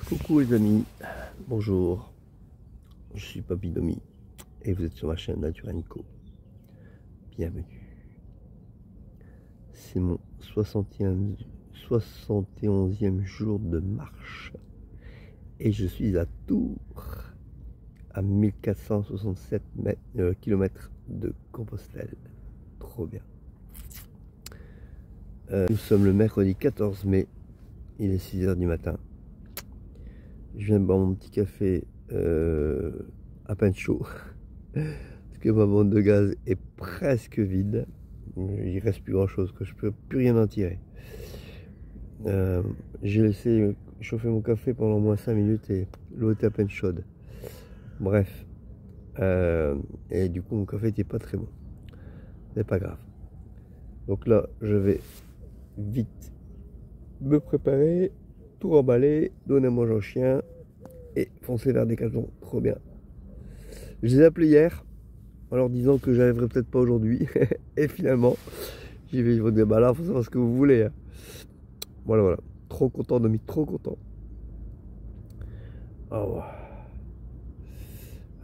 Coucou les amis, bonjour, je suis Papy Domi et vous êtes sur ma chaîne Nature & Co. Bienvenue. C'est mon 71e jour de marche et je suis à Tours, à 1467 km de Compostelle. Trop bien. Nous sommes le mercredi 14 mai, il est 6 h du matin. Je viens de boire mon petit café à peine chaud parce que ma bande de gaz est presque vide. Il reste plus grand chose, que je peux plus rien en tirer. J'ai laissé chauffer mon café pendant au moins 5 minutes et l'eau était à peine chaude. Bref, et du coup mon café n'était pas très bon. C'est pas grave. Donc là, je vais vite me préparer, tout remballer, donner à manger au chien et foncer vers Decathlon. Trop bien. Je les ai appelés hier en leur disant que j'arriverai peut-être pas aujourd'hui et finalement j'y vais. Ils vont dire bah là faut savoir ce que vous voulez, hein. Voilà, trop content Domi, trop content. Oh.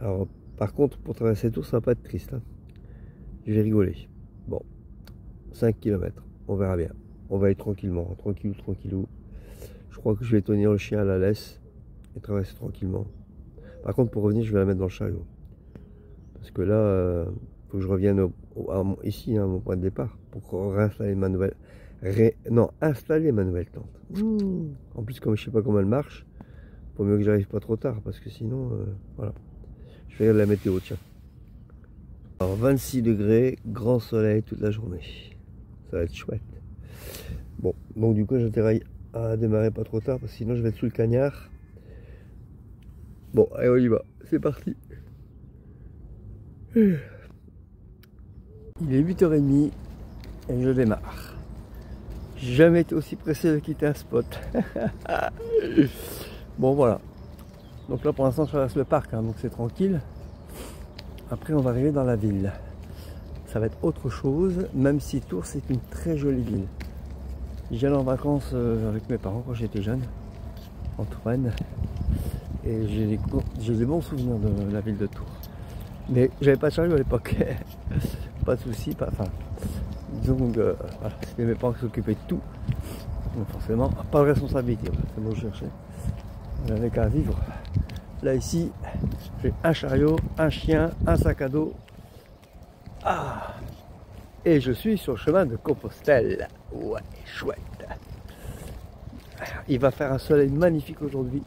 Alors par contre pour traverser tout ça va pas être triste, hein. Je vais rigoler. Bon, 5 km, on verra bien. On va aller tranquillement, tranquillou. Je crois que je vais tenir le chien à la laisse et traverser tranquillement. Par contre, pour revenir, je vais la mettre dans le chariot. Parce que là, faut que je revienne ici, à mon point de départ, pour réinstaller ma nouvelle... installer ma nouvelle tente. En plus, comme je sais pas comment elle marche, faut mieux que j'arrive pas trop tard, parce que sinon, voilà. Je vais regarder la météo, tiens. Alors, 26 degrés, grand soleil toute la journée. Ça va être chouette. Bon, donc du coup, j'intéresse à démarrer pas trop tard, parce que sinon, je vais être sous le cagnard. Bon, allez, on y va. C'est parti. Il est 8 h 30 et je démarre. J'ai jamais été aussi pressé de quitter un spot. Bon, voilà. Donc là, pour l'instant, je traverse le parc, hein, donc c'est tranquille. Après, on va arriver dans la ville. Ça va être autre chose, même si Tours, c'est une très jolie ville. J'y allais en vacances avec mes parents quand j'étais jeune, en Touraine. Et j'ai des bons souvenirs de la ville de Tours. Mais j'avais pas de chariot à l'époque. Pas de soucis, enfin, disons que voilà, c'était mes parents qui s'occupaient de tout. Donc forcément, pas de responsabilité, c'est bon, je cherchais. J'avais qu'à vivre. Là ici, j'ai un chariot, un chien, un sac à dos. Ah! Et je suis sur le chemin de Compostelle. Ouais, chouette. Il va faire un soleil magnifique aujourd'hui.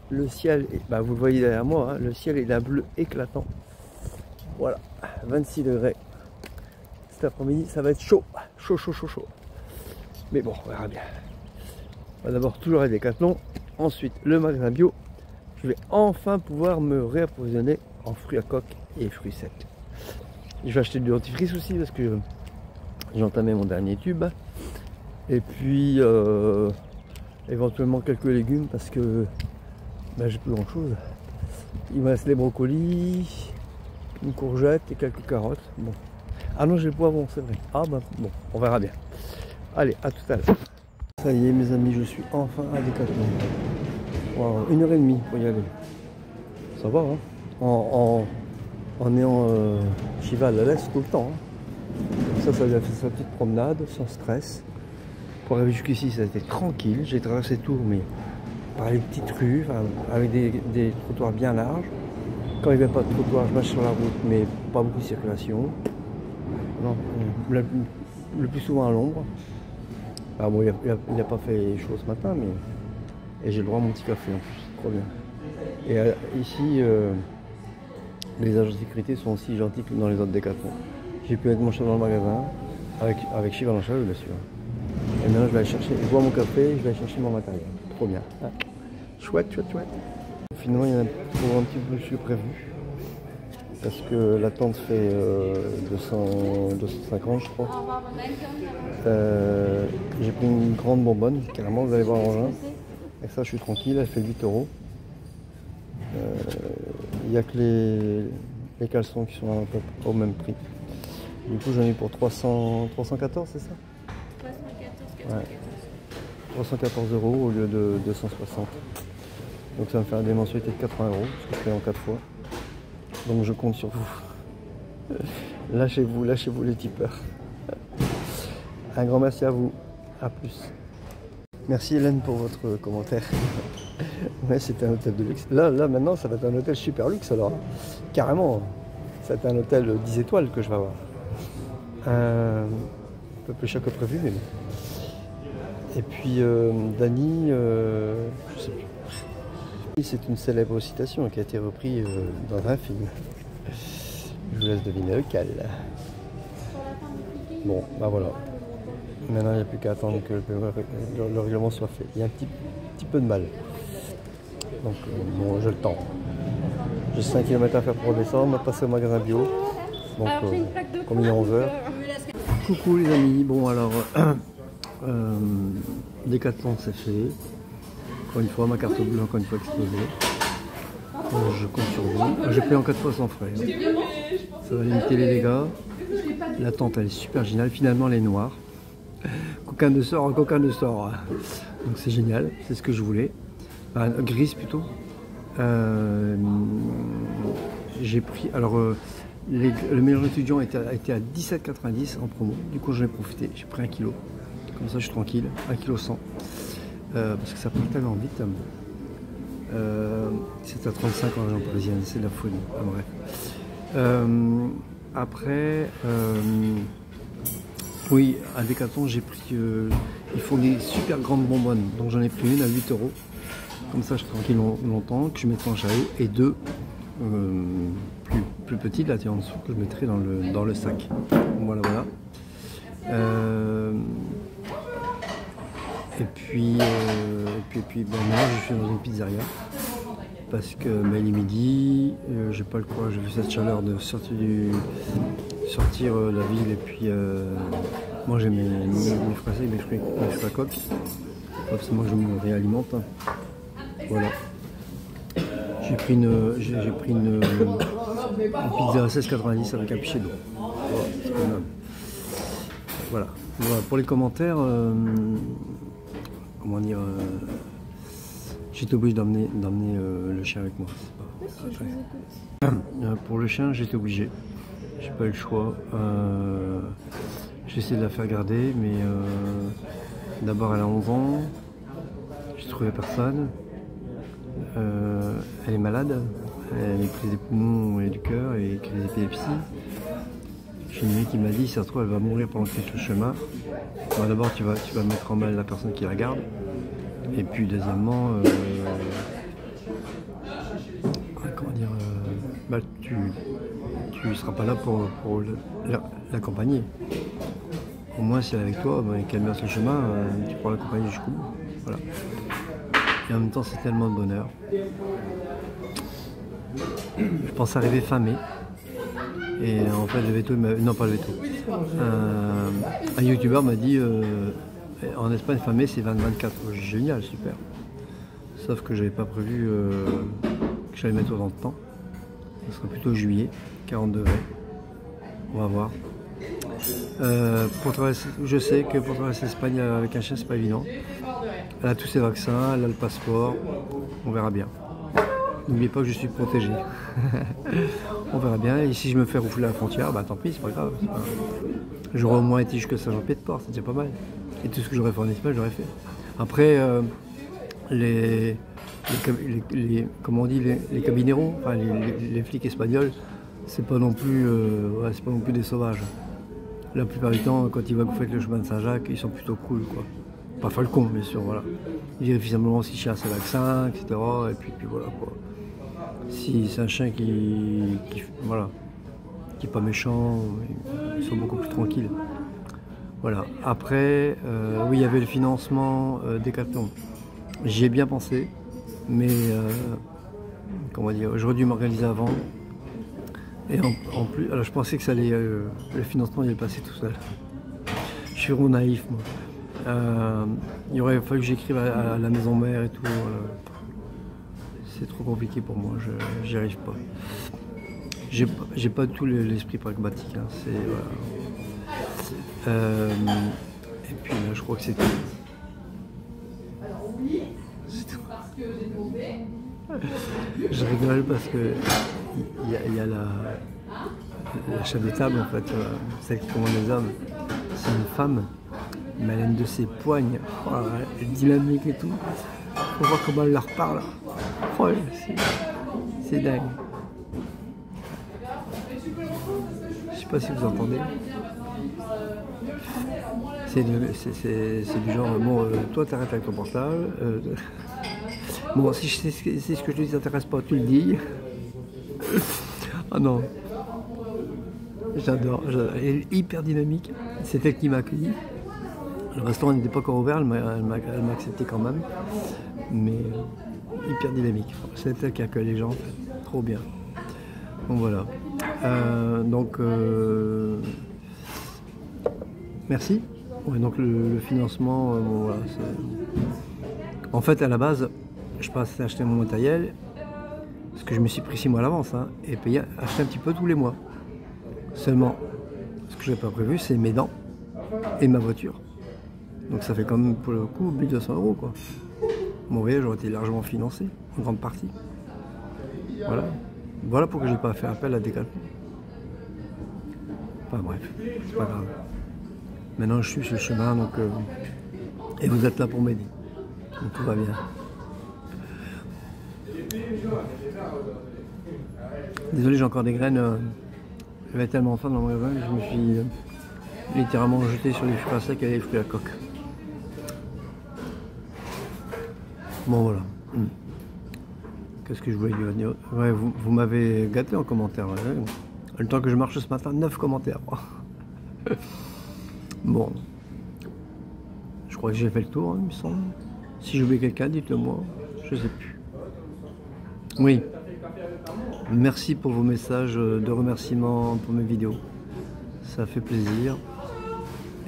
Le ciel, bah vous le voyez derrière moi, hein, le ciel est d'un bleu éclatant. Voilà, 26 degrés. Cet après-midi, ça va être chaud. Chaud. Mais bon, on verra bien. On va d'abord toujours à Decathlon. Ensuite, le magasin bio. Je vais enfin pouvoir me réapprovisionner en fruits à coque et fruits secs. Je vais acheter du dentifrice aussi parce que j'ai entamé mon dernier tube. Et puis, éventuellement quelques légumes parce que j'ai plus grand chose. Il me reste les brocolis, une courgette et quelques carottes. Bon. Ah non, j'ai le poivron, c'est vrai. Ah bah bon, on verra bien. Allez, à tout à l'heure. Ça y est mes amis, je suis enfin à Decathlon. Wow, 1 h 30 pour y aller. Ça va, hein, en ayant cheval à l'aise tout le temps, hein. Ça lui a fait sa petite promenade sans stress. Pour arriver jusqu'ici, ça a été tranquille. J'ai traversé Tours, mais par les petites rues, avec des trottoirs bien larges. Quand il n'y avait pas de trottoir, je marche sur la route, mais pas beaucoup de circulation. Non, le plus souvent à l'ombre. Ah bon, il n'a pas fait chaud ce matin, mais et j'ai le droit à mon petit café en plus, trop bien. Et ici, les agents de sécurité sont aussi gentils que dans les autres Decathlon. J'ai pu mettre mon chat dans le magasin, avec Chival en chariot bien sûr. Et maintenant je vais aller chercher, je bois mon café, je vais aller chercher mon matériel. Trop bien. Ah. Chouette. Finalement il y en a pour un petit peu plus prévu. Parce que la tente fait 250 je crois. J'ai pris une grande bonbonne, carrément, vous allez voir l'engin. Et ça je suis tranquille, elle fait 8 €. Il n'y a que les caleçons qui sont à peu au même prix. Du coup j'en ai pour 314, c'est ça? 314,90. Ouais. 314 € au lieu de 260. Donc ça va me faire des mensualités de 80 €, ce que je paye en 4 fois. Donc je compte sur vous. Lâchez-vous les tipeurs. Un grand merci à vous. À plus. Merci Hélène pour votre commentaire. Ouais, c'était un hôtel de luxe. Là maintenant ça va être un hôtel super luxe alors. Carrément. C'est un hôtel 10 étoiles que je vais avoir. Un peu plus cher que prévu, mais bon. Et puis Dany, je sais plus. C'est une célèbre citation qui a été reprise dans un film. Je vous laisse deviner lequel. Bon, bah voilà. Maintenant, il n'y a plus qu'à attendre que le règlement soit fait. Il y a un petit peu de mal. Donc, bon, j'ai le temps. J'ai 5 km à faire pour redescendre, passer au magasin bio. Donc, comme il est 11 h. Coucou les amis. Bon, alors, Décathlon, c'est fait. Encore une fois, ma carte bleue, encore une fois explosée. Je compte sur vous. J'ai payé en 4 fois sans frais. Ça va limiter les dégâts. La tente, elle est super géniale. Finalement, elle est noire. Coquin de sort, coquin de sort. Donc c'est génial, c'est ce que je voulais. Grise plutôt. J'ai pris. Alors, le meilleur étudiant a été à 17,90 € en promo. Du coup, j'en ai profité. J'ai pris 1 kg. Comme ça, je suis tranquille. 1,1 kg. Parce que ça part tellement vite. C'est à 35 en région parisienne. C'est de la folie. Bref. Après. Oui, à Décathlon, j'ai pris. Ils font des super grandes bonbonnes. Donc j'en ai pris une à 8 €. Comme ça, je suis tranquille longtemps, que je mettrai en chariot. Et deux plus petites, là, en dessous, que je mettrai dans le sac. Voilà, voilà. Et puis moi, je suis dans une pizzeria. Parce que il est midi, j'ai pas le courage, j'ai vu cette chaleur de sortir de la ville et puis manger mes fruits secs, mes fruits à coque. C'est moi que je me réalimente. Voilà. J'ai pris une pizza à 16,90 avec un pichet d'eau. Voilà. Voilà. Pour les commentaires, comment dire, j'étais obligé d'emmener le chien avec moi. Pour le chien, j'étais obligé. J'ai pas eu le choix. J'ai essayé de la faire garder, mais d'abord elle a 11 ans. J'ai trouvé personne. Elle est malade. Elle est prise des poumons et du cœur et crise d'épilepsie. J'ai une amie qui m'a dit, si ça se trouve, elle va mourir pendant que tu es sur le chemin. Bon, d'abord, tu vas mettre en mal la personne qui la garde. Et puis, deuxièmement, comment dire, tu ne seras pas là pour l'accompagner. Au moins, si elle est avec toi et qu'elle meurt sur le chemin, tu pourras l'accompagner jusqu'au bout. Voilà. Et en même temps, c'est tellement de bonheur. Je pense arriver fin mai. Et en fait, le veto, non pas le veto. Un youtubeur m'a dit en Espagne, fin mai, c'est 20-24. Génial, super. Sauf que j'avais pas prévu que j'allais mettre autant de temps. Ce sera plutôt juillet, 40 degrés. On va voir. Je sais que pour traverser l'Espagne avec un chien, c'est pas évident. Elle a tous ses vaccins, elle a le passeport. On verra bien. N'oubliez pas que je suis protégé. On verra bien. Et si je me fais rouffler à la frontière, bah tant pis, c'est pas grave. J'aurais au moins été jusque Saint-Jean-Pied-de-Port, c'est déjà pas mal. Et tout ce que j'aurais fait en Espagne, j'aurais fait. Après, comment on dit, les cabineros, enfin, les flics espagnols, c'est pas non plus, c'est pas non plus des sauvages. La plupart du temps, quand ils vont faire le chemin de Saint-Jacques, ils sont plutôt cool, quoi. Pas falcon, bien sûr, voilà. Ils vérifient simplement si le chien a ses vaccins, etc. Et puis voilà, quoi. Si c'est un chien qui est pas méchant, ils sont beaucoup plus tranquilles. Voilà. Après, oui, il y avait le financement Décathlon. J'y ai bien pensé, mais comment dire, j'aurais dû m'organiser avant. Et en plus, alors je pensais que ça allait, le financement allait passer tout seul. Je suis vraiment naïf, moi. Il aurait fallu que j'écrive à la maison mère et tout. C'est trop compliqué pour moi, j'y arrive pas. J'ai pas du tout l'esprit pragmatique. Hein. Et puis là, je crois que c'est tout. C'est tout. Je rigole parce que il y a la chef de table, en fait, celle qui commande les hommes. C'est une femme, mais elle a une de ses poignes. Oh, elle est dynamique et tout. Faut voir comment elle leur parle. Oh, c'est dingue. Je sais pas si vous entendez. C'est du genre, bon, toi t'arrêtes avec ton portable. Bon, si c'est ce que je te dis t'intéresse pas, tu le dis. Ah non. J'adore. Elle est hyper dynamique. C'est elle qui m'a accueilli. Le restaurant n'était pas encore ouvert, elle m'a accepté quand même. Mais hyper dynamique. C'est elle qui accueille les gens, en fait. Trop bien. Donc voilà. Merci. Ouais, donc le financement, bon, voilà, en fait à la base, je passais acheter mon matériel, parce que je me suis pris 6 mois à l'avance, hein, et payé, acheter un petit peu tous les mois. Seulement, ce que je n'ai pas prévu, c'est mes dents et ma voiture. Donc ça fait quand même pour le coup 1200 € quoi. Mon voyage aurait été largement financé, en grande partie. Voilà. Voilà pourquoi j'ai pas fait appel à Decathlon. Enfin bref, c'est pas grave. Maintenant je suis sur le chemin, donc et vous êtes là pour m'aider. Donc tout va bien. Désolé, j'ai encore des graines. J'avais tellement faim dans mon magasin que je me suis littéralement jeté sur les fruits à sec et les fruits à coque. Bon voilà. Qu'est-ce que je voulais dire? Ouais, vous m'avez gâté en commentaire. Ouais. Le temps que je marche ce matin, 9 commentaires. Bon. Je crois que j'ai fait le tour, hein, il me semble. Si j'ai oublié quelqu'un, dites-le moi. Je sais plus. Oui. Merci pour vos messages de remerciement pour mes vidéos. Ça fait plaisir.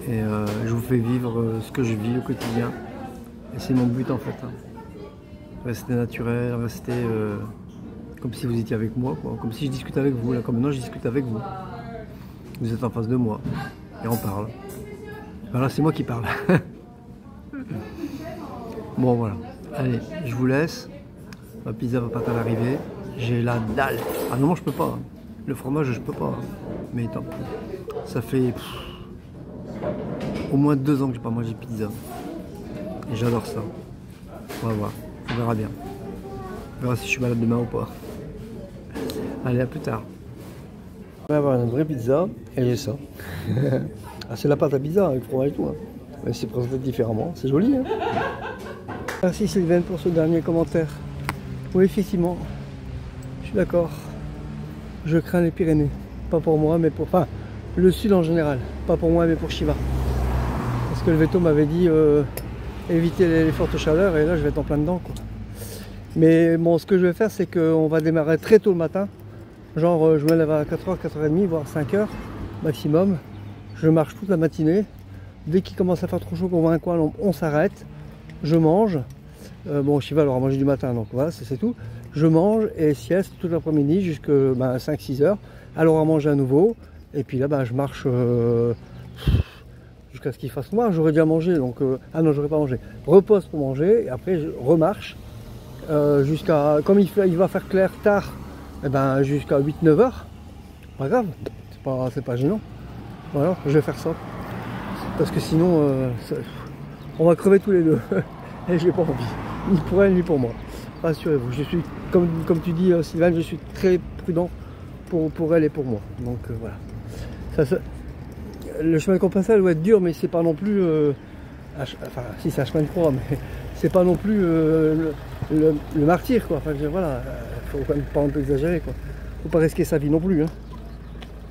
Et je vous fais vivre ce que je vis au quotidien. Et c'est mon but en fait. Hein. Rester naturel, rester comme si vous étiez avec moi, quoi. Comme si je discutais avec vous. Là, comme maintenant je discute avec vous. Vous êtes en face de moi. Et on parle. Voilà, c'est moi qui parle. Bon voilà. Allez, je vous laisse. Ma pizza va pas tarder à arriver. J'ai la dalle. Ah non, je peux pas. Le fromage, je peux pas. Mais tant pis. Ça fait au moins 2 ans que j'ai pas mangé de pizza. Et j'adore ça. On va voir. On verra bien. On verra si je suis malade demain ou pas. Allez, à plus tard. On va avoir une vraie pizza. Et j'ai ça. Ah, c'est la pâte à pizza avec fromage et tout. Hein. Mais c'est présenté différemment. C'est joli. Hein. Merci Sylvain pour ce dernier commentaire. Oui, effectivement. Je suis d'accord. Je crains les Pyrénées. Pas pour moi, mais pour... Enfin, le sud en général. Pas pour moi, mais pour Shiva. Parce que le veto m'avait dit éviter les fortes chaleurs. Et là, je vais être en plein dedans, quoi. Mais bon, ce que je vais faire, c'est qu'on va démarrer très tôt le matin. Genre, je me lève à 4h, 4h30, voire 5h maximum. Je marche toute la matinée. Dès qu'il commence à faire trop chaud, qu'on voit un coin, on s'arrête. Je mange. Bon, Shiva aura mangé du matin, donc voilà, c'est tout. Je mange et sieste toute l'après-midi jusqu'à 5-6 heures. Elle aura mangé à nouveau. Et puis là, je marche jusqu'à ce qu'il fasse noir. J'aurais déjà mangé, donc... ah non, j'aurais pas mangé. Repose pour manger, et après, je remarche. Jusqu'à... Comme il va faire clair tard, jusqu'à 8-9 heures. Pas grave, c'est pas gênant. Voilà, je vais faire ça. Parce que sinon, on va crever tous les deux. Et j'ai pas envie. Ni pour elle, ni pour moi. Rassurez-vous, je suis, comme tu dis Sylvain, je suis très prudent pour elle et pour moi. Donc voilà. Le chemin de Compostelle doit être dur, mais c'est pas non plus... enfin, si c'est un chemin de croix, mais c'est pas non plus le martyr, quoi. Enfin, voilà, faut quand même pas un peu exagérer, quoi. Faut pas risquer sa vie non plus. Hein.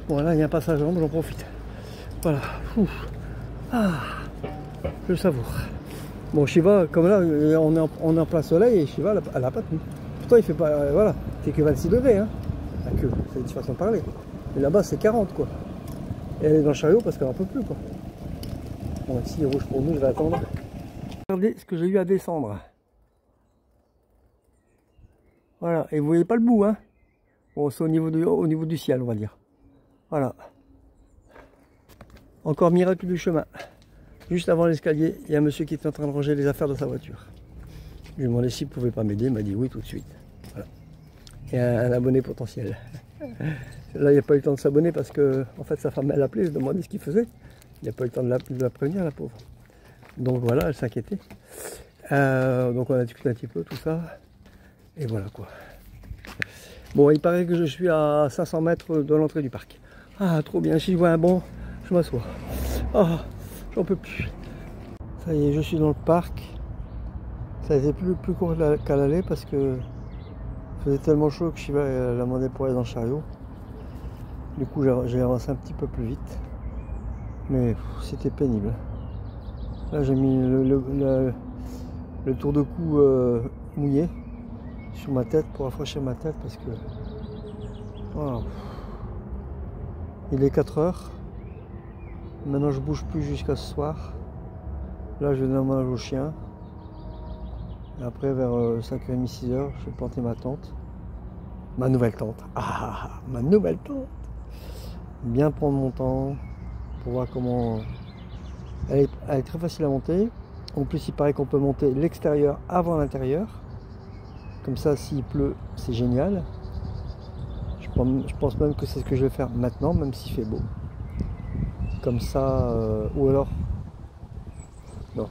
Bon, là, il y a un passage à l'ombre, j'en profite. Voilà. Ouf. Ah, je savoure. Bon, Shiva, comme là, on est en plein soleil et Shiva, elle n'a pas tenu. Pourtant, il fait pas. Voilà, c'est que 26 degrés, hein. C'est une façon de parler. Mais là-bas, c'est 40, quoi. Et elle est dans le chariot parce qu'elle n'en peut plus, quoi. Bon, ici, il est rouge pour nous, je vais attendre. Regardez ce que j'ai eu à descendre. Voilà, et vous voyez pas le bout, hein. Bon, c'est au niveau du ciel, on va dire. Voilà. Encore miracle du chemin. Juste avant l'escalier, il y a un monsieur qui était en train de ranger les affaires de sa voiture. Je lui ai demandé s'il ne pouvait pas m'aider, il m'a dit oui tout de suite. et un abonné potentiel. Là, il n'y a pas eu le temps de s'abonner parce que en fait, sa femme, elle appelait, se demandait ce qu'il faisait. Il n'y a pas eu le temps de la prévenir, la pauvre. Donc voilà, elle s'inquiétait. Donc on a discuté un petit peu, tout ça. Et voilà quoi. Bon, il paraît que je suis à 500 mètres de l'entrée du parc. Ah, trop bien. Si je vois un banc, je m'assois. Ah, j'en peux plus. Ça y est, je suis dans le parc. Ça a été plus court qu'à l'aller parce que il faisait tellement chaud que Shiva l'a demandé pour aller dans le chariot. Du coup, j'ai avancé un petit peu plus vite. Mais c'était pénible. Là, j'ai mis le tour de cou mouillé sur ma tête pour rafraîchir ma tête parce que wow. Il est 4 heures. Maintenant, je bouge plus jusqu'à ce soir. Là, je vais donner manger au chien. Et après, vers 5h30, 6h, je vais planter ma tente. Ma nouvelle tente. Ah, ma nouvelle tente. Bien prendre mon temps pour voir comment. Elle est très facile à monter. En plus, il paraît qu'on peut monter l'extérieur avant l'intérieur. Comme ça, s'il pleut, c'est génial. Je pense même que c'est ce que je vais faire maintenant, même s'il fait beau. Comme ça, ou alors, non.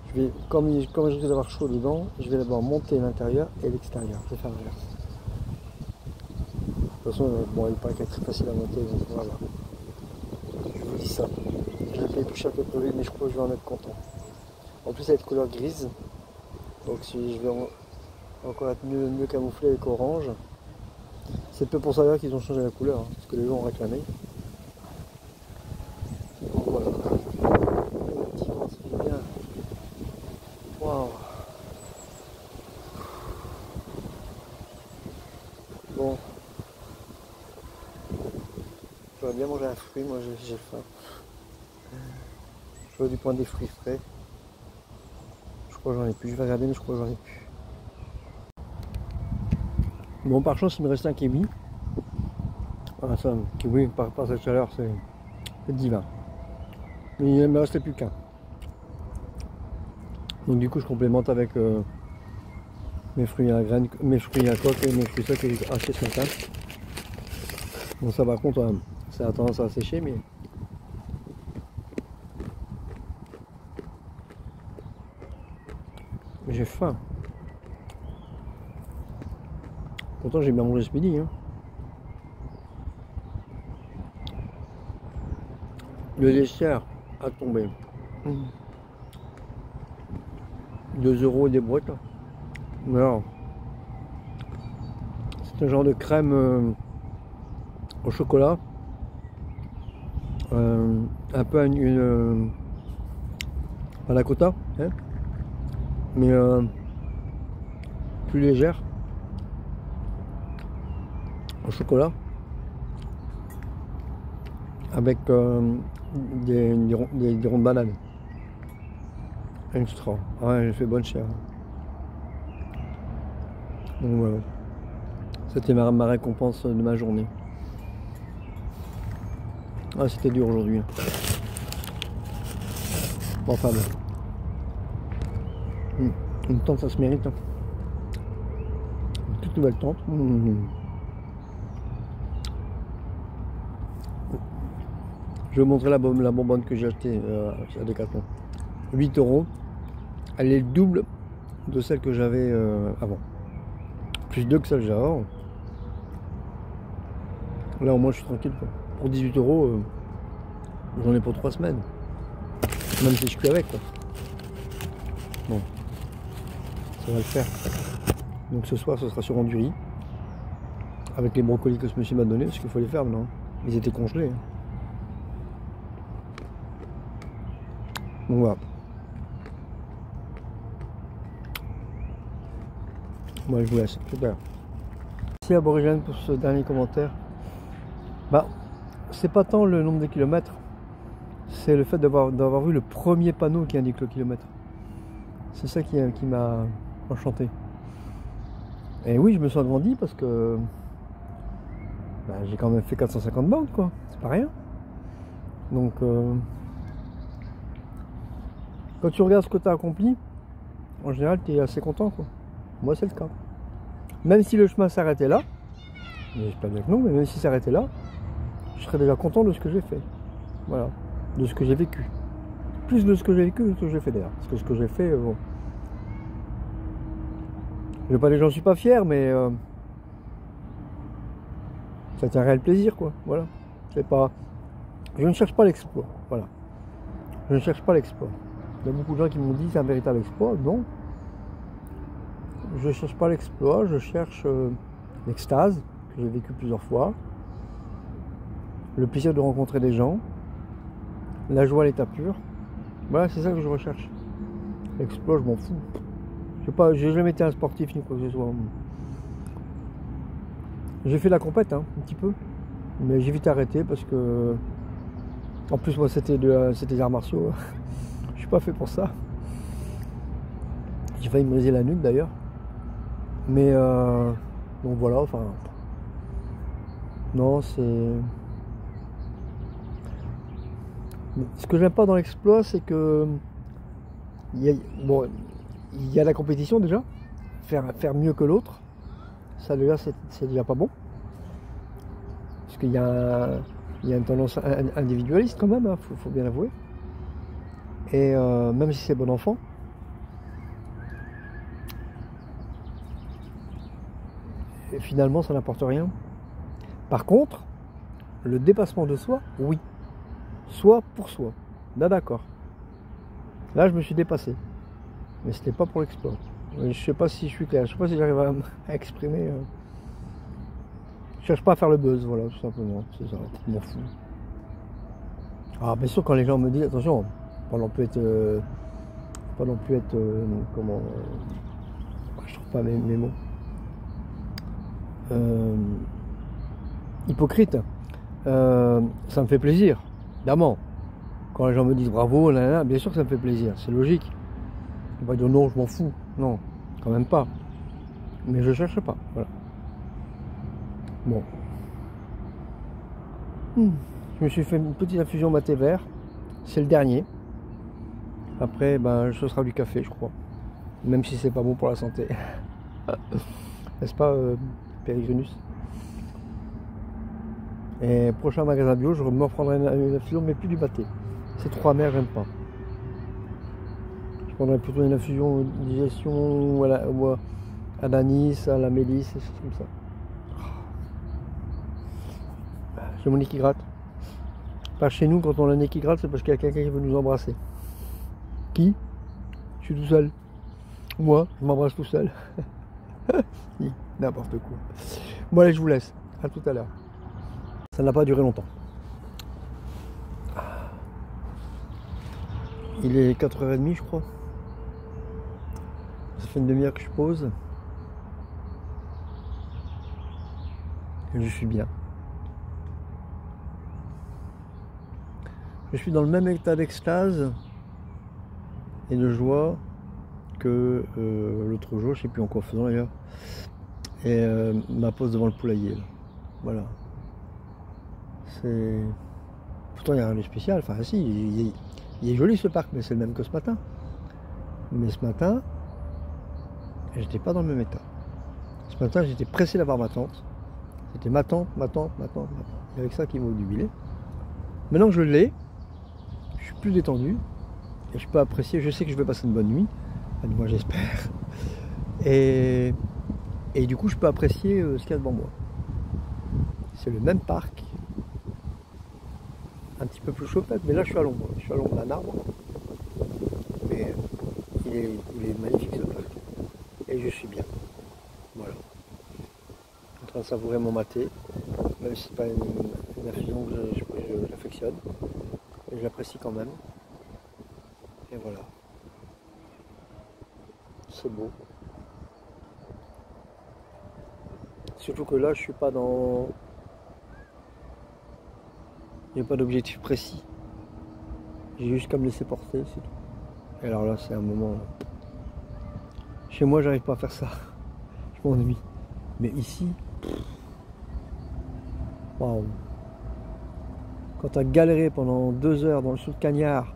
Je vais, comme je vais avoir chaud dedans, je vais d'abord monter l'intérieur et l'extérieur. Je vais faire l'inverse. De toute façon, bon, il paraît qu'elle est très facile à monter, donc voilà. Je vous dis ça. Je l'ai payé plus cher que prévu, mais je crois que je vais en être content. En plus, elle est de couleur grise. Donc si je vais encore être mieux camouflé avec orange. C'est peu pour ça d'ailleurs qu'ils ont changé la couleur, hein, parce que les gens ont réclamé. Donc voilà. Effectivement, ça fait bien. Waouh. Bon. J'aurais bien mangé un fruit, moi j'ai faim. Je veux du point des fruits frais. Je crois que j'en ai plus. Je vais regarder, mais je crois que j'en ai plus. Bon, par chance, il me reste un kiwi. Ah, ça, kiwi, par cette chaleur, c'est divin. Mais il ne me restait plus qu'un. Donc, du coup, je complémente avec mes fruits à graines, mes fruits à coque et mes fruits secs que j'ai achetés ce matin. Bon, ça, par contre, ça a tendance à sécher, mais. J'ai faim. Pourtant, j'ai bien mangé ce midi. Hein. Le dessert a tombé. 2 € des boîtes. Alors, c'est un genre de crème au chocolat. Un peu à la Cotta. Hein, mais plus légère. Au chocolat. Avec des ronds de banane. Extra. Ouais, j'ai fait bonne chère. Donc voilà. C'était ma récompense de ma journée. Ah, c'était dur aujourd'hui. Bon, enfin bon. Une tente, ça se mérite. Hein. Une toute nouvelle tente. Je vais vous montrer la bonbonne que j'ai achetée à Decathlon. 8 €. Elle est le double de celle que j'avais avant. Plus 2 que celle que j'avais avant. Là au moins je suis tranquille quoi. Pour 18 €, j'en ai pour 3 semaines. Même si je suis avec quoi. Bon. Ça va le faire. Donc ce soir ce sera sûrement du riz. Avec les brocolis que ce monsieur m'a donné, parce qu'il faut les faire maintenant. Ils étaient congelés. Hein. Donc voilà. Moi je vous laisse. Super. Merci Aborigène pour ce dernier commentaire. Bah, c'est pas tant le nombre de kilomètres, c'est le fait d'avoir vu le premier panneau qui indique le kilomètre. C'est ça qui m'a enchanté. Et oui, je me suis agrandi parce que bah, j'ai quand même fait 450 bornes quoi. C'est pas rien. Donc quand tu regardes ce que tu as accompli, en général tu es assez content quoi. Moi c'est le cas. Même si le chemin s'arrêtait là, mais j'espère bien que non, mais même s'il s'arrêtait là, je serais déjà content de ce que j'ai fait. Voilà, de ce que j'ai vécu. Plus de ce que j'ai vécu que de ce que j'ai fait d'ailleurs. Parce que ce que j'ai fait, bon. Je vais pas dire que j'en suis pas fier, mais ça tient un réel plaisir, quoi. Voilà. C'est pas. Je ne cherche pas l'exploit. Voilà. Je ne cherche pas l'exploit. Il y a beaucoup de gens qui m'ont dit c'est un véritable exploit. Non. Je ne cherche pas l'exploit, je cherche l'extase que j'ai vécu plusieurs fois. Le plaisir de rencontrer des gens. La joie à l'état pur. Voilà, c'est ça que je recherche. L'exploit, je m'en fous. J'ai jamais été un sportif ni quoi que ce soit. J'ai fait la compète, hein, un petit peu. Mais j'ai vite arrêté parce que. En plus, moi, c'était des arts martiaux. Je suis pas fait pour ça. J'ai failli me briser la nuque d'ailleurs. Mais donc voilà, enfin. Non, c'est. Ce que j'aime pas dans l'exploit, c'est que. Il y a la compétition déjà. Faire mieux que l'autre. Ça déjà, c'est déjà pas bon. Parce qu'il y a une tendance individualiste quand même, hein, faut bien l'avouer. Et même si c'est bon enfant, et finalement ça n'apporte rien. Par contre, le dépassement de soi, oui. Soi pour soi. Là d'accord. Là je me suis dépassé. Mais c'était pas pour l'exploit. Je sais pas si je suis clair, je sais pas si j'arrive à exprimer. Je cherche pas à faire le buzz, voilà, tout simplement. C'est ça, je m'en fous. Alors bien sûr quand les gens me disent attention, pas non plus être comment je trouve pas mes mots. Hypocrite. Ça me fait plaisir, évidemment. Quand les gens me disent bravo, là, bien sûr que ça me fait plaisir, c'est logique. On va dire non, je m'en fous. Non, quand même pas. Mais je cherche pas, voilà. Bon. Je me suis fait une petite infusion maté vert. C'est le dernier. Après, ben, ce sera du café, je crois. Même si c'est pas bon pour la santé. N'est-ce pas, Périgrinus? Et prochain magasin bio, je me reprendrai une infusion, mais plus du maté. C'est trop amer, j'aime pas. Je prendrai plutôt une infusion digestion ou à l'anis, à la mélisse, des choses comme ça. J'ai mon nez qui gratte. Par chez nous, quand on a le nez qui gratte, c'est parce qu'il y a quelqu'un qui veut nous embrasser. Qui? Je suis tout seul. Moi, je m'embrasse tout seul. N'importe quoi. Bon allez, je vous laisse. À tout à l'heure. Ça n'a pas duré longtemps. Il est 4h30 je crois. Ça fait une demi-heure que je pose. Et je suis bien. Je suis dans le même état d'extase et de joie que l'autre jour, je ne sais plus en quoi faisant d'ailleurs. Et ma pause devant le poulailler. Là. Voilà. C'est. Pourtant il n'y a rien de spécial. Enfin si, il est joli ce parc, mais c'est le même que ce matin. Mais ce matin, j'étais pas dans le même état. Ce matin, j'étais pressé d'avoir ma tante. C'était ma tante. Et avec ça qui m'a obnubilé. Maintenant que je l'ai, je suis plus détendu. Et je peux apprécier, je sais que je vais passer une bonne nuit. Enfin, moi j'espère. Et du coup, je peux apprécier ce qu'il y a devant moi. C'est le même parc. Un petit peu plus chaud peut-être, mais là je suis à l'ombre. Je suis à l'ombre d'un arbre. Mais il est magnifique ce parc. Et je suis bien. Voilà. En train de savourer mon maté. Même si c'est pas une infusion que j'affectionne. Mais je l'apprécie quand même. Et voilà. C'est beau. Surtout que là je suis pas dans. Il n'y a pas d'objectif précis. J'ai juste qu'à me laisser porter, c'est tout. Et alors là, c'est un moment. Chez moi, j'arrive pas à faire ça. Je m'ennuie. Mais ici, waouh. Quand tu as galéré pendant 2 heures dans le sous de cagnard,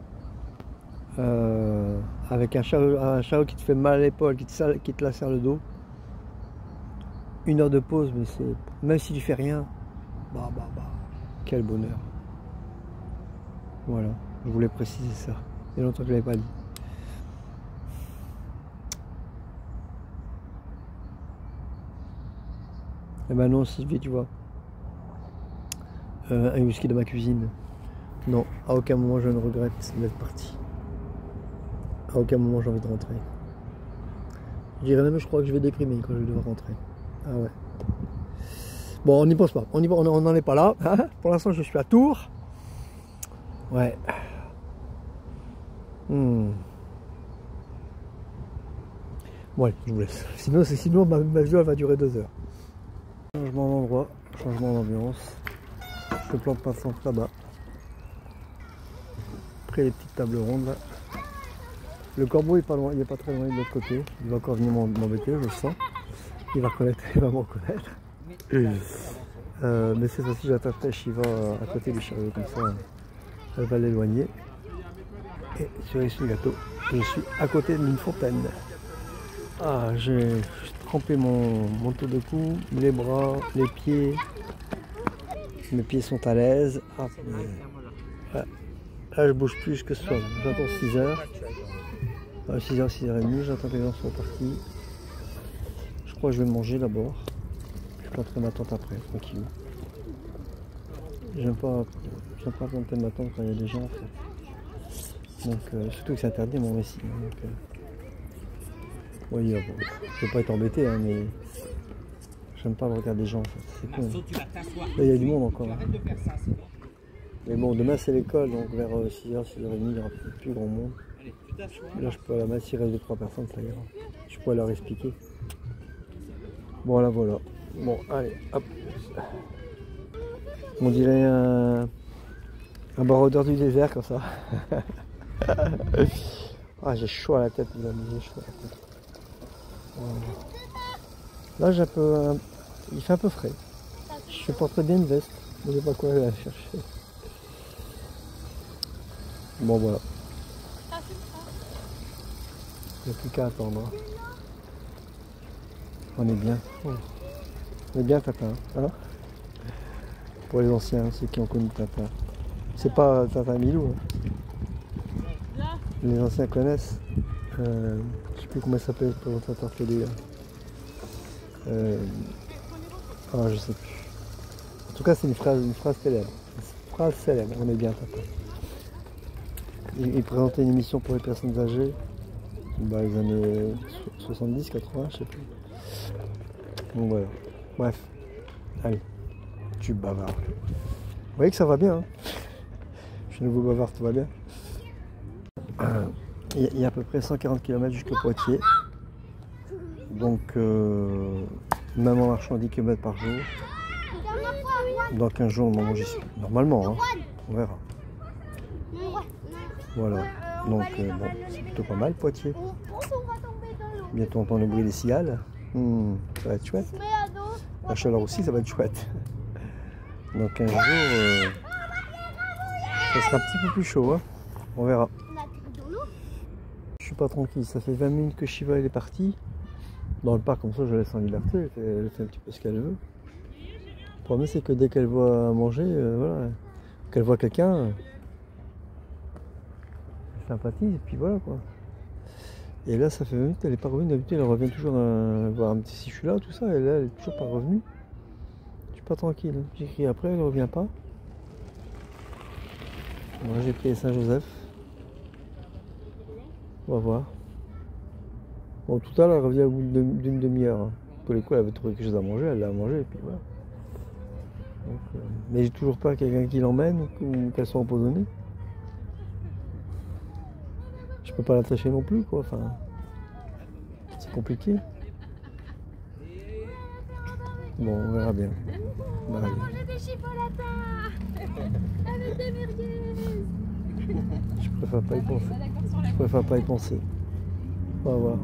avec un chariot qui te fait mal à l'épaule, qui te lacère le dos, 1 heure de pause, mais c'est même si tu fais rien, bah, quel bonheur. Voilà, je voulais préciser ça. Il y a longtemps que je l'avais pas dit. Et ben non, Sylvie, tu vois. Un whisky de ma cuisine. Non, à aucun moment je ne regrette d'être parti. À aucun moment j'ai envie de rentrer. Je dirais même, je crois que je vais déprimer quand je vais devoir rentrer. Ah ouais. Bon, on n'y pense pas. On n'en est pas là. Hein. Pour l'instant, je suis à Tours. Ouais. Bon, allez, je vous laisse. Sinon ma vidéo elle va durer 2 heures. Changement d'endroit, changement d'ambiance. Je plante pas centre là-bas. Après les petites tables rondes là. Le corbeau il est pas loin, il est pas très loin de l'autre côté. Il va encore venir m'embêter, je le sens. Il va me reconnaître. Mais cette fois-ci j'attache pêche, il va à côté du chariot comme ça. Elle va l'éloigner. Et cerise sur le gâteau, je suis à côté d'une fontaine. Ah, j'ai trempé mon manteau de cou, les bras, les pieds. Mes pieds sont à l'aise. Ah, là, je bouge plus que ce soit. J'attends 6h. 6h, 6h30, j'attends que les gens soient partis. Je crois que je vais manger d'abord. Je planterai ma tente après, tranquille. J'aime pas planter ma tente quand il y a des gens en fait. Donc surtout que c'est interdit mon récit. Oui, bon, je veux pas être embêté, hein, mais j'aime pas le regard des gens en fait. C'est con. Là il y a du monde encore. Mais bon, demain c'est l'école, donc vers 6h, 6h30, il y aura plus grand monde. Là je peux à la masse, s'il reste 2-3 personnes, ça ira. Je pourrais leur expliquer. Voilà, voilà. Bon, allez, hop. On dirait un baroudeur du désert comme ça. Ah, j'ai chaud à la tête, les amis, j'ai chaud à la tête. Voilà. Là, j'ai un peu, il fait un peu frais. Je porterais bien une veste, mais je sais pas quoi aller la chercher. Bon, voilà. Il n'y a plus qu'à attendre. On est bien. On est bien, Tintin. Hein, pour les anciens, ceux qui ont connu Tintin. C'est pas Tintin Milou. Hein. Les anciens connaissent. Je sais plus comment ça s'appelle le présentateur télé. Ah, je sais plus. En tout cas, c'est une phrase célèbre. Une phrase célèbre. On est bien, Tintin. Il présentait une émission pour les personnes âgées. Bah, les années 70, 80, je sais plus. Donc voilà. Bref. Allez. Tu bavardes. Vous voyez que ça va bien. Hein, je suis nouveau bavard, tout va bien. Il y a à peu près 140 km jusqu'à Poitiers. Donc, même en marchant 10 km par jour, dans 15 jours, normalement, j'y suis. Normalement, hein, on verra. Voilà. Donc, bon, c'est plutôt pas mal, Poitiers. Bientôt, on entend le bruit des cigales. Ça va être chouette. La chaleur aussi, ça va être chouette. Dans 15 jours, ça sera un petit peu plus chaud. Hein. On verra. Je suis pas tranquille. Ça fait 20 minutes que Shiva elle est partie. Dans le parc, comme ça, je la laisse en liberté. Elle fait un petit peu ce qu'elle veut. Le problème, c'est que dès qu'elle voit manger, voilà, qu'elle voit quelqu'un, elle sympathise, et puis voilà quoi. Et là, ça fait 20 minutes, elle n'est pas revenue. D'habitude, elle revient toujours voir un petit si je suis là, tout ça. Et là, elle est toujours pas revenue. Je suis pas tranquille. J'écris après, elle ne revient pas. Moi, j'ai pris Saint-Joseph. On va voir. Bon, tout à l'heure, elle revient au bout d'une demi-heure. Pour les coups, elle avait trouvé quelque chose à manger, elle l'a mangé, et puis voilà. Donc, mais j'ai toujours pas quelqu'un qui l'emmène ou qu'elle soit empoisonnée. Je peux pas l'attacher non plus, quoi. Enfin, c'est compliqué. Bon, on verra bien. On verra bien. Des chipolatas avec des merguez. Je préfère pas y penser. Je préfère pas y penser. On va voir.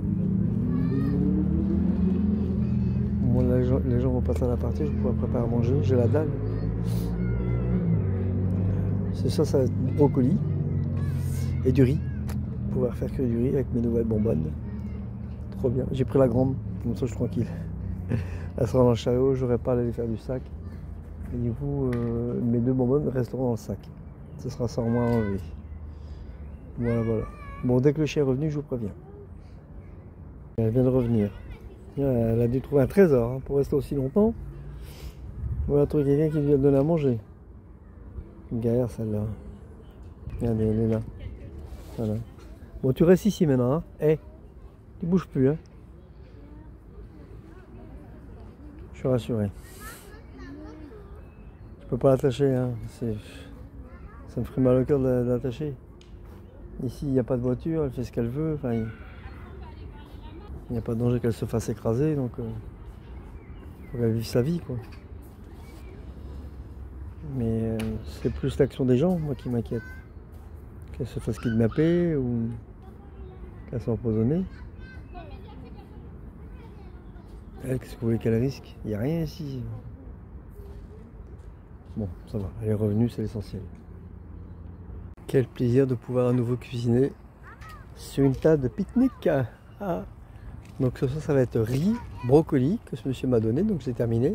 Bon, les gens vont passer à la partie, je pourrais préparer à manger. J'ai la dalle. C'est ça, ça va être du brocoli et du riz. Pouvoir faire que du riz avec mes nouvelles bonbonnes. Trop bien. J'ai pris la grande, comme ça je suis tranquille. Elle sera dans le chariot, j'aurai pas à aller faire du sac. Et du coup, mes 2 bonbonnes resteront dans le sac. Ce sera sans moi à enlever. Voilà, voilà. Bon, dès que le chien est revenu, je vous préviens. Elle vient de revenir. Elle a dû trouver un trésor hein, pour rester aussi longtemps. On va trouver quelqu'un qui lui a donné à manger. Une galère celle-là. Regardez, elle est là. Voilà. Bon, tu restes ici maintenant. Hein. Hey, tu bouges plus. Hein. Je suis rassuré. Je peux pas l'attacher. Hein. Ça me ferait mal au cœur de l'attacher. Ici, il n'y a pas de voiture. Elle fait ce qu'elle veut. Enfin, il n'y a pas de danger qu'elle se fasse écraser. Donc, faut qu'elle vive sa vie, quoi. Mais c'est plus l'action des gens, moi, qui m'inquiète. Qu'elle se fasse kidnapper ou qu'elle soit empoisonnée. Qu'est-ce que vous voulez qu'elle risque? Il n'y a rien ici. Bon, ça va. Elle est revenue, c'est l'essentiel. Quel plaisir de pouvoir à nouveau cuisiner sur une table de pique-nique. Ah. Donc ce soir, ça va être riz, brocoli que ce monsieur m'a donné, donc j'ai terminé.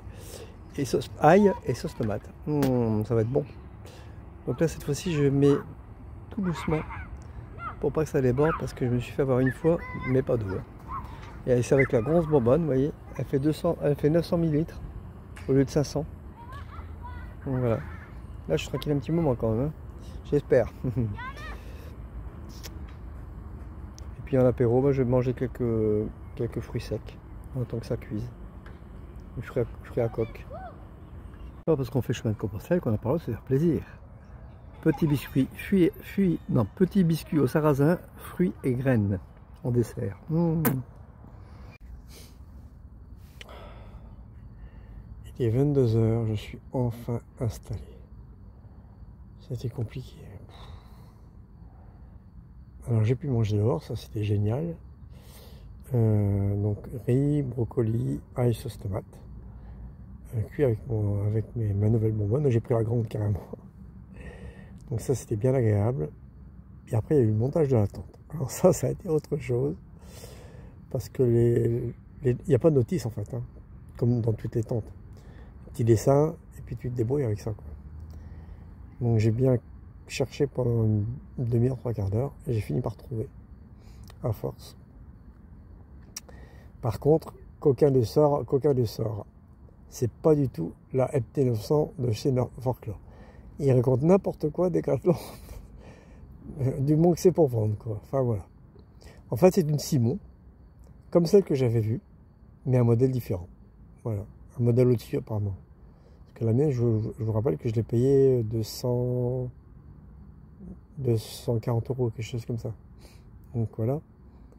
Et sauce ail et sauce tomate. Ça va être bon. Donc là, cette fois-ci, je mets tout doucement pour pas que ça déborde parce que je me suis fait avoir une fois, mais pas deux. Et c'est avec la grosse bonbonne, vous voyez, elle fait 900 ml au lieu de 500. Donc voilà. Là, je suis tranquille un petit moment quand même. Hein. J'espère. Et puis en apéro, bah, je vais manger quelques fruits secs en tant que ça cuise. Fruits à coque. Pas parce qu'on fait chemin de Compostelle qu'on a pas le droit de se faire plaisir. Petit biscuit, petit biscuit au sarrasin, fruits et graines en dessert. Il est 22 h, je suis enfin installé. C'était compliqué. Alors j'ai pu manger dehors, ça c'était génial. Donc riz, brocoli, ail, sauce tomate. Cuit avec ma nouvelle bonbonne. J'ai pris la grande carrément. Donc ça c'était bien agréable. Et après il y a eu le montage de la tente. Alors ça a été autre chose. Parce que il n'y a pas de notice en fait. Hein, comme dans toutes les tentes. Petit dessin et puis tu te débrouilles avec ça. Quoi. Donc j'ai bien cherché pendant une demi-heure, 3/4 d'heure. Et j'ai fini par trouver. À force. Par contre, coquin de sort. C'est pas du tout la MT900 de chez Forclore. Il raconte n'importe quoi, Decathlon. Du moins que c'est pour vendre, quoi. Enfin, voilà. En fait, c'est une Simon, comme celle que j'avais vue, mais un modèle différent. Voilà. Un modèle au-dessus, apparemment. Parce que la mienne, je vous rappelle que je l'ai payé 240 €, quelque chose comme ça. Donc, voilà.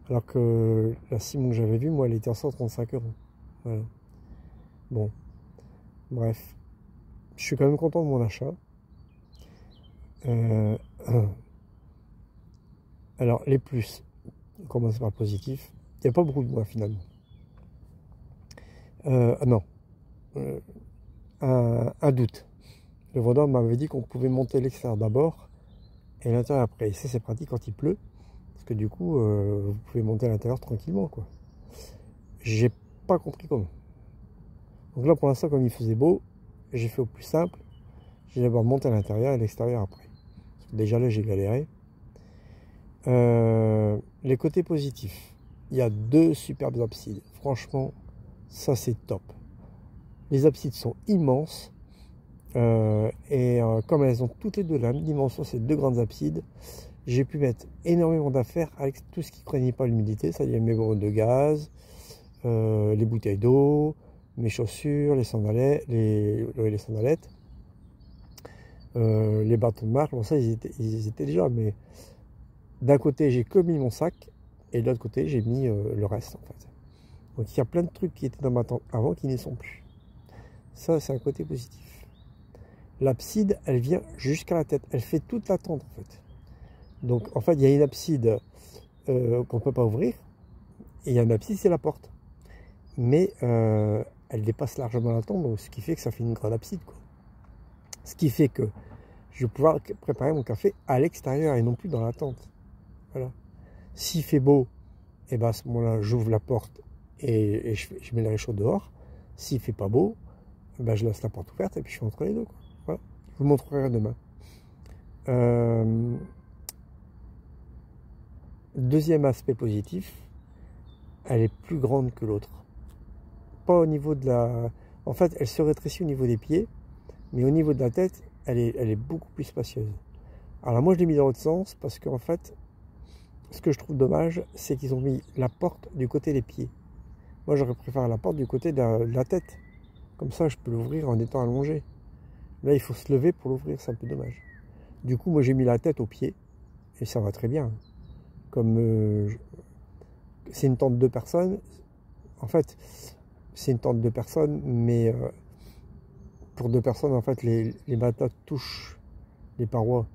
Alors que la Simon que j'avais vue, moi, elle était à 135 €. Voilà. Bon. Bref. Je suis quand même content de mon achat. Alors, les plus. On commence par le positif. Il n'y a pas beaucoup de moi, finalement. Non. Un doute. Le vendeur m'avait dit qu'on pouvait monter l'extérieur d'abord et l'intérieur après. Et ça, c'est pratique quand il pleut. Parce que du coup, vous pouvez monter à l'intérieur tranquillement, quoi. J'ai pas compris comment. Donc là, pour l'instant, comme il faisait beau, j'ai fait au plus simple. J'ai d'abord monté à l'intérieur et l'extérieur après. Parce que déjà là, j'ai galéré. Les côtés positifs. Il y a 2 superbes absides. Franchement, ça c'est top. Les absides sont immenses. Et comme elles ont toutes les deux la même dimension, ces 2 grandes absides, j'ai pu mettre énormément d'affaires avec tout ce qui ne craignait pas l'humidité, c'est-à-dire mes bonbonnes de gaz, les bouteilles d'eau, mes chaussures, les sandalettes, les bâtons de marche. Bon, ça, ils étaient déjà, mais d'un côté, j'ai que mis mon sac, et de l'autre côté, j'ai mis le reste, en fait. Donc, il y a plein de trucs qui étaient dans ma tente avant qui n'y sont plus. Ça, c'est un côté positif. L'abside, elle vient jusqu'à la tête. Elle fait toute la tente, en fait. Donc, en fait, il y a une abside qu'on ne peut pas ouvrir, et il y a une abside, c'est la porte. Mais elle dépasse largement la tente, donc ce qui fait que ça fait une grande abside, quoi. Ce qui fait que je vais pouvoir préparer mon café à l'extérieur et non plus dans la tente. Voilà. S'il fait beau, et ben à ce moment-là, j'ouvre la porte et je mets le réchaud dehors. S'il fait pas beau, ben, je laisse la porte ouverte et puis je suis entre les deux, quoi. Voilà. Je vous montrerai demain. Deuxième aspect positif, elle est plus grande que l'autre. Pas au niveau de la... En fait, elle se rétrécit au niveau des pieds, mais au niveau de la tête, elle est beaucoup plus spacieuse. Alors moi, je l'ai mis dans l'autre sens parce qu'en fait, ce que je trouve dommage, c'est qu'ils ont mis la porte du côté des pieds. Moi, j'aurais préféré la porte du côté de la tête. Comme ça, je peux l'ouvrir en étant allongé. Là, il faut se lever pour l'ouvrir, c'est un peu dommage. Du coup, moi, j'ai mis la tête au pied et ça va très bien. Comme c'est une tente de 2 personnes, en fait, c'est une tente de 2 personnes, mais pour 2 personnes, en fait, les matelas touchent les parois.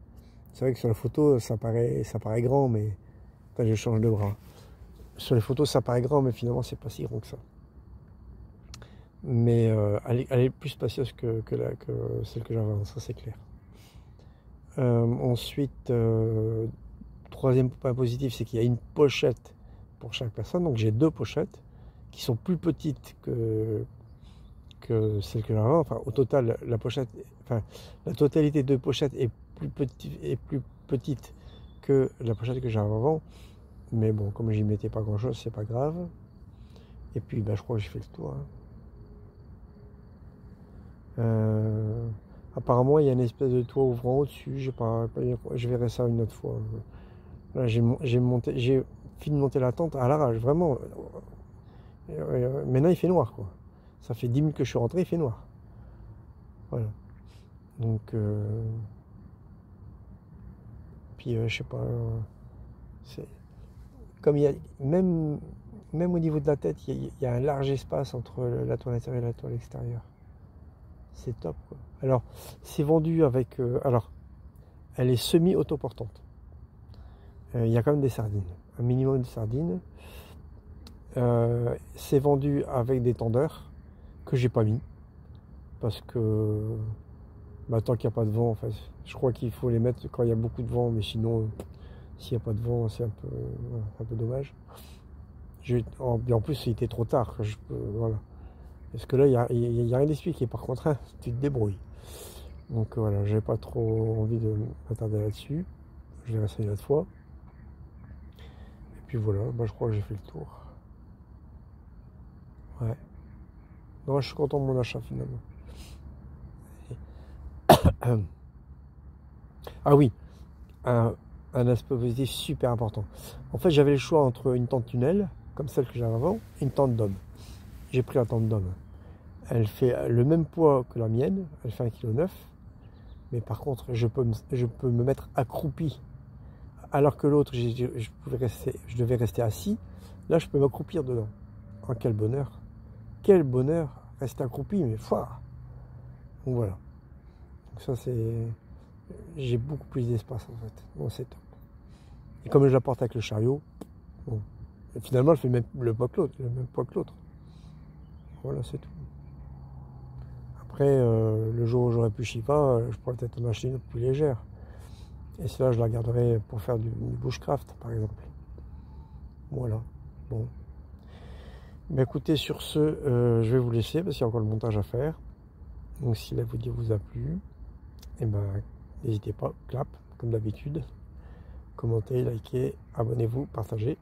C'est vrai que sur la photo, ça paraît grand, mais quand je change de bras. Sur les photos, ça paraît grand, mais finalement, c'est pas si grand que ça. Mais elle est plus spacieuse que celle que j'avais, ça c'est clair. Ensuite, troisième point positif, c'est qu'il y a une pochette pour chaque personne. Donc j'ai 2 pochettes qui sont plus petites que celle que j'avais. Enfin, au total, la totalité de pochettes est plus petite que la pochette que j'avais avant. Mais bon, comme j'y mettais pas grand chose, c'est pas grave. Et puis, je crois que j'ai fait le tour. Apparemment, il y a une espèce de toit ouvrant au-dessus. Je verrai ça une autre fois. Là, j'ai fini de monter la tente à l'arrache, vraiment. Maintenant, il fait noir, quoi. Ça fait 10 minutes que je suis rentré, il fait noir. Voilà. Donc, puis, je sais pas. Comme il y a même au niveau de la tête, il y a un large espace entre la toile intérieure et la toile extérieure. C'est top, quoi. Alors, c'est vendu avec... alors, elle est semi-autoportante. Il y a quand même des sardines. Un minimum de sardines. C'est vendu avec des tendeurs que j'ai pas mis. Parce que... tant qu'il n'y a pas de vent, enfin, je crois qu'il faut les mettre quand il y a beaucoup de vent. Mais sinon, s'il n'y a pas de vent, c'est un peu dommage. En plus, il était trop tard. Voilà. Parce que là, il n'y a rien d'expliqué. Par contre, hein, tu te débrouilles. Donc voilà, j'avais pas trop envie de m'attarder là-dessus. Je verrai ça une autre fois. Et puis voilà, je crois que j'ai fait le tour. Ouais. Non, je suis content de mon achat finalement. Ah oui, un aspect positif super important. En fait, j'avais le choix entre une tente tunnel, comme celle que j'avais avant, et une tente d'homme. J'ai pris la tente d'homme. Elle fait le même poids que la mienne, elle fait 1,9 kg. Mais par contre, je peux me mettre accroupi. Alors que l'autre, je devais rester assis. Là, je peux m'accroupir dedans. Oh, quel bonheur. Quel bonheur, rester accroupi, mais foire. Donc voilà. Donc ça, c'est... J'ai beaucoup plus d'espace, en fait. Bon, c'est top. Et comme je la porte avec le chariot, bon. Et finalement, je fais même le même poids que l'autre. Voilà, c'est tout. Après, le jour où j'aurai plus Shiva, je pourrais peut-être en acheter une autre plus légère. Et cela, je la garderai pour faire du bushcraft, par exemple. Voilà. Bon. Mais écoutez, sur ce, je vais vous laisser parce qu'il y a encore le montage à faire. Donc, si la vidéo vous a plu, n'hésitez pas, clap, comme d'habitude. Commentez, likez, abonnez-vous, partagez.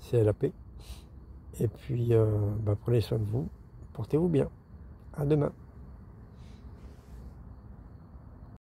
C'est la paix. Et puis, prenez soin de vous. Portez-vous bien. À demain.